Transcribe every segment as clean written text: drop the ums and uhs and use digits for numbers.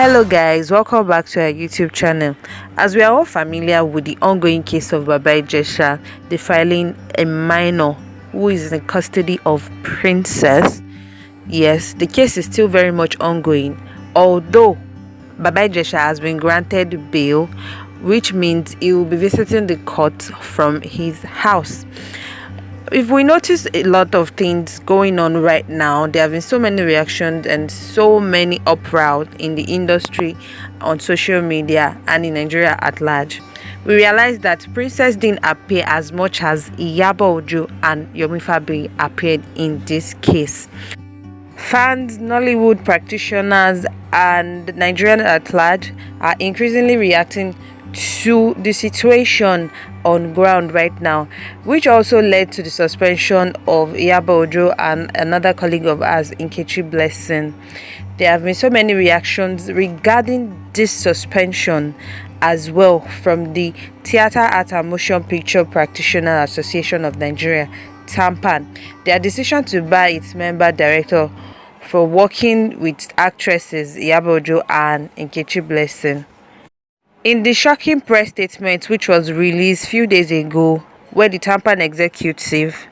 Hello guys, welcome back to our YouTube channel. As we are all familiar with the ongoing case of Baba Ijesha defiling a minor who is in the custody of Princess, yes, the case is still very much ongoing, although Baba Ijesha has been granted bail, which means he will be visiting the court from his house. If we notice a lot of things going on right now, there have been so many reactions and so many uproar in the industry, on social media, and in Nigeria at large. We realized that Princess didn't appear as much as Iyabo Ojo and Yomi Fabi appeared in this case. Fans, Nollywood practitioners, and Nigerians at large are increasingly reacting to the situation on ground right now, which also led to the suspension of Iyabo Ojo and another colleague of ours, Nkechi Blessing. There have been so many reactions regarding this suspension as well from the Theatre Art and Motion Picture Practitioner Association of Nigeria, TAMPAN. Their decision to bar its member director for working with actresses Iyabo Ojo and Nkechi Blessing. In the shocking press statement which was released few days ago, where the TAMPAN executive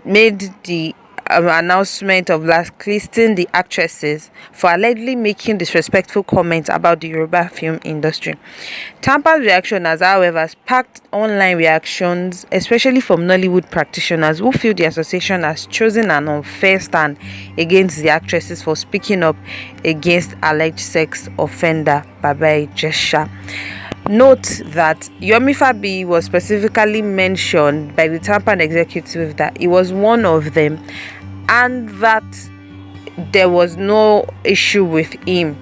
made the announcement of blacklisting the actresses for allegedly making disrespectful comments about the Yoruba film industry, TAMPAN's reaction has, however, sparked online reactions, especially from Nollywood practitioners who feel the association has chosen an unfair stand against the actresses for speaking up against alleged sex offender Baba Ijesha. Note that Yomi Fabi was specifically mentioned by the TAMPAN executive that he was one of them and that there was no issue with him.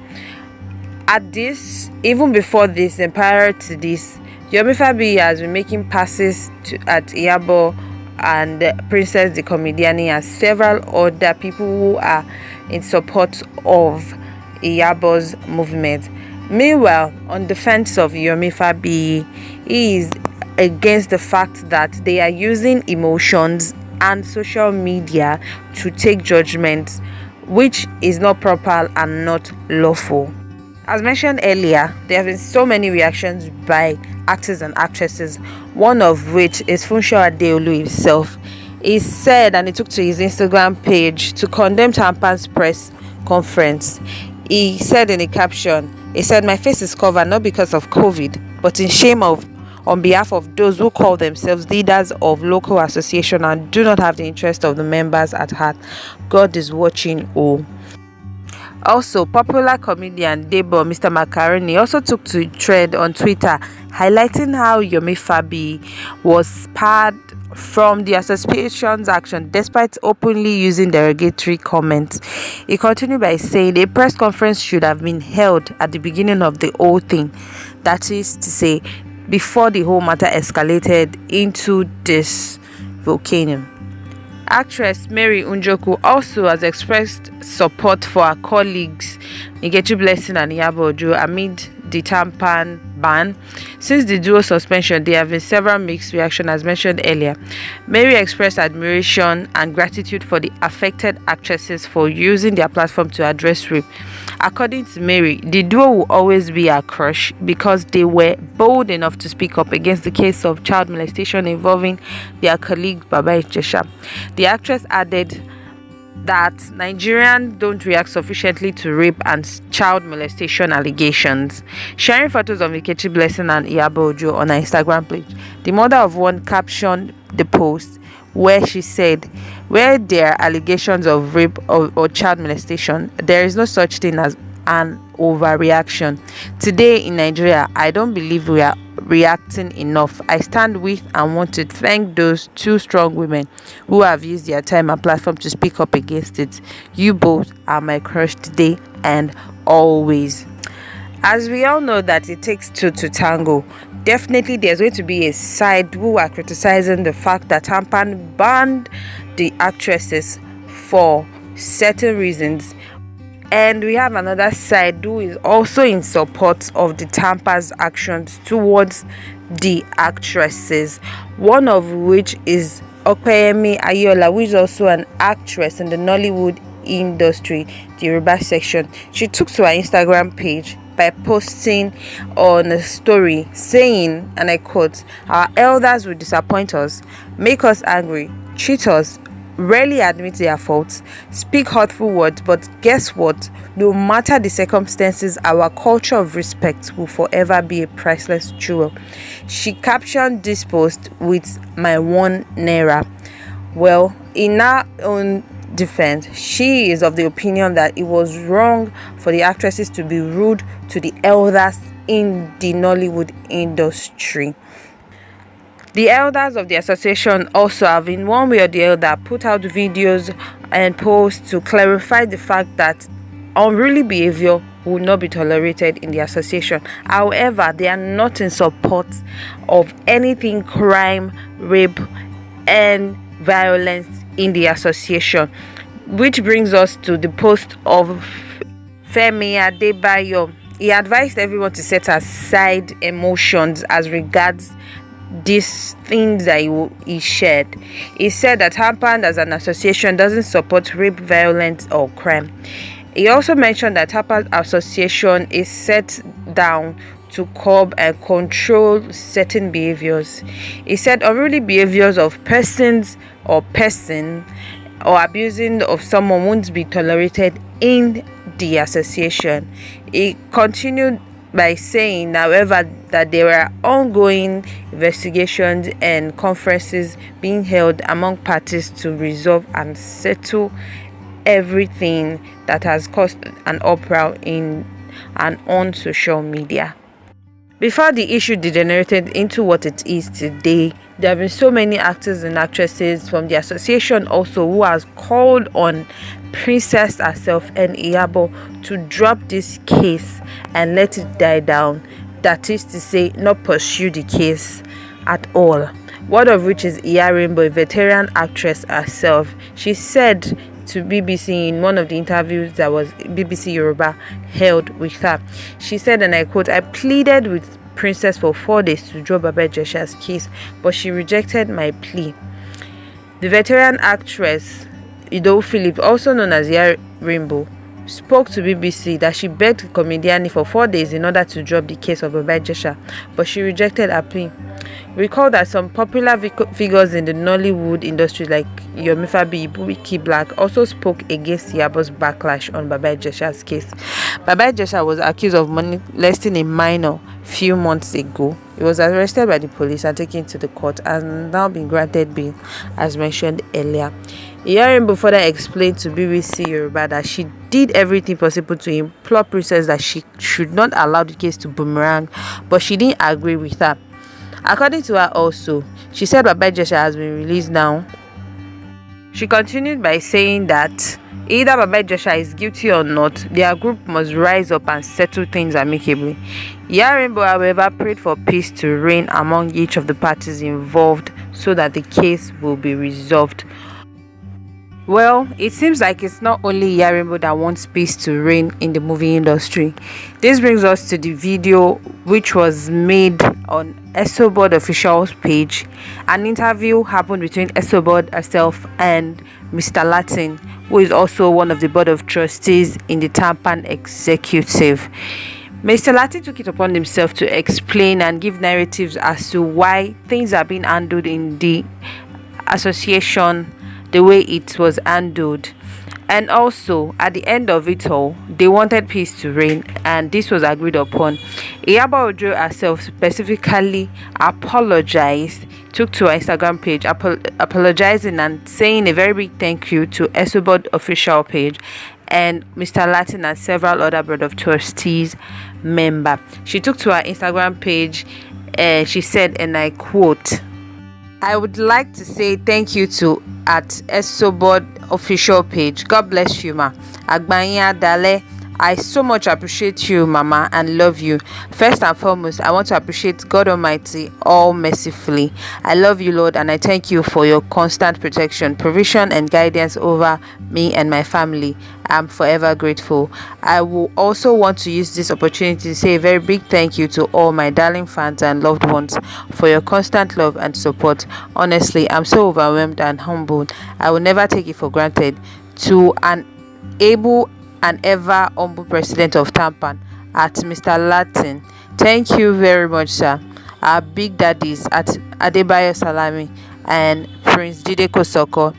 At this, even before this and prior to this, Yomi Fabi has been making passes at Iyabo and Princess the comedian and several other people who are in support of Iyabo's movement. Meanwhile, on the fence of Yomi Fabi, he is against the fact that they are using emotions and social media to take judgments, which is not proper and not lawful. As mentioned earlier, there have been so many reactions by actors and actresses, one of which is Funsho Adeolu himself. He said, and he took to his Instagram page to condemn TAMPAN's press conference. He said in a caption, he said, "My face is covered not because of COVID, but in shame on behalf of those who call themselves leaders of local association and do not have the interest of the members at heart. God is watching all." Also, popular comedian Debo Mr. Macaroni also took to trend on Twitter, highlighting how Yomi Fabi was spared from the association's action despite openly using derogatory comments. He continued by saying a press conference should have been held at the beginning of the whole thing, that is to say, before the whole matter escalated into this volcano. Actress Mary Njoku also has expressed support for her colleagues Nkechi Blessing and Iyabo Ojo amid the TAMPAN ban. Since the duo suspension, there have been several mixed reactions as mentioned earlier. Mary expressed admiration and gratitude for the affected actresses for using their platform to address rape. According to Mary, the duo will always be her crush because they were bold enough to speak up against the case of child molestation involving their colleague Baba Ijesha. The actress added that Nigerians don't react sufficiently to rape and child molestation allegations. Sharing photos of Nkechi Blessing and Iyabo Ojo on her Instagram page, the mother of one captioned the post where she said, "Where there are allegations of rape or child molestation, there is no such thing as an overreaction. Today in Nigeria, I don't believe we are reacting enough. I stand with and want to thank those two strong women who have used their time and platform to speak up against it. You both are my crush today and always." As we all know that it takes two to tango, definitely there's going to be a side who are criticizing the fact that TAMPAN banned the actresses for certain reasons. And we have another side who is also in support of the TAMPAN's actions towards the actresses, one of which is Opeyemi Ayola, who is also an actress in the Nollywood industry, the Yoruba section. She took to her Instagram page by posting on a story saying, and I quote, "Our elders will disappoint us, make us angry, cheat us, rarely admit their faults, speak hurtful words, but guess what? No matter the circumstances, our culture of respect will forever be a priceless jewel." She captioned this post with "my 1 naira." Well, in her own defense, she is of the opinion that it was wrong for the actresses to be rude to the elders in the Nollywood industry. The elders of the association also have, in one way or the other, put out videos and posts to clarify the fact that unruly behavior will not be tolerated in the association. However, they are not in support of anything crime, rape, and violence in the association, which brings us to the post of Femi Adebayo. He advised everyone to set aside emotions as regards these things that he shared. He said that TAMPAN as an association doesn't support rape, violence, or crime. He also mentioned that TAMPAN association is set down to curb and control certain behaviors. He said unruly behaviors of persons or person or abusing of someone won't be tolerated in the association. He continued by saying, however, that there are ongoing investigations and conferences being held among parties to resolve and settle everything that has caused an uproar in and on social media. Before the issue degenerated into what it is today, there have been so many actors and actresses from the association also who has called on Princess herself and Iyabo to drop this case and let it die down. That is to say, not pursue the case at all. One of which is Iya Rainbow, a veteran actress herself. She said to BBC in one of the interviews that was BBC Yoruba held with her, she said, and I quote, "I pleaded with Princess for 4 days to drop Baba Ijesha's case, but she rejected my plea." The veteran actress Iyabo Philip, also known as Iya Rainbow, spoke to BBC that she begged the comedian for 4 days in order to drop the case of Baba Ijesha, but she rejected her plea. Recall that some popular figures in the Nollywood industry like Yomi Fabi, Bukky Black also spoke against Iyabo's backlash on Baba Ijesha's case. Baba Ijesha was accused of molesting a minor few months ago. He was arrested by the police and taken to the court and now been granted bail, as mentioned earlier. Iya Rainbow further explained to BBC Yoruba that she did everything possible to implore Princess that she should not allow the case to boomerang, but she didn't agree with her. According to her also, she said Baba Ijesha has been released now. She continued by saying that either Baba Ijesha is guilty or not, their group must rise up and settle things amicably. Iya Rainbow, however, prayed for peace to reign among each of the parties involved so that the case will be resolved. Well, it seems like it's not only Iya Rainbow that wants peace to reign in the movie industry. This brings us to the video which was made on nceled official's page. An interview happened between nceled herself and Mr. Latin, who is also one of the board of trustees in the TAMPAN executive. Mr. Latin took it upon himself to explain and give narratives as to why things are being handled in the association the way it was handled, and also at the end of it all they wanted peace to reign, and this was agreed upon. Iyabo Ojo herself specifically apologized, took to her Instagram page apologizing and saying a very big thank you to nceled official page and Mr. Latin and several other board of trustees member. She took to her Instagram page and she said, and I quote, "I would like to say thank you to at nceled official page. God bless you, ma. Agbanya Dale. I so much appreciate you, Mama, and love you. First and foremost, I want to appreciate God Almighty all mercifully. I love you, Lord, and I thank you for your constant protection, provision, and guidance over me and my family. I'm forever grateful. I will also want to use this opportunity to say a very big thank you to all my darling fans and loved ones for your constant love and support. Honestly, I'm so overwhelmed and humbled. I will never take it for granted. To an able and ever humble president of TAMPAN, at Mr. Latin. Thank you very much, sir. Our big daddies at Adebayo Salami and Prince Jide Kosoko,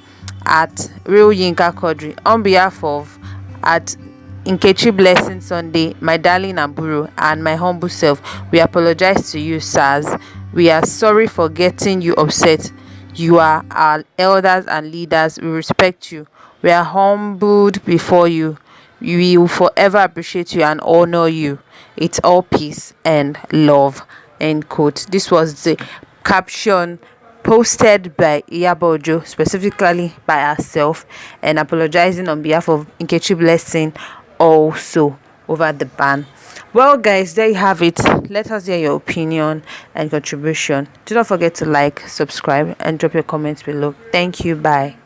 at Real Yinka Kodri, on behalf of at Nkechi Blessing Sunday, my darling Aburo, and my humble self, we apologize to you, sirs. We are sorry for getting you upset. You are our elders and leaders. We respect you. We are humbled before you. We will forever appreciate you and honor you. It's all peace and love. End quote. This was the caption posted by Iyabo Ojo, specifically by herself, and apologizing on behalf of Nkechi Blessing also over the ban. Well, guys, there you have it. Let us hear your opinion and contribution. Do not forget to like, subscribe, and drop your comments below. Thank you. Bye.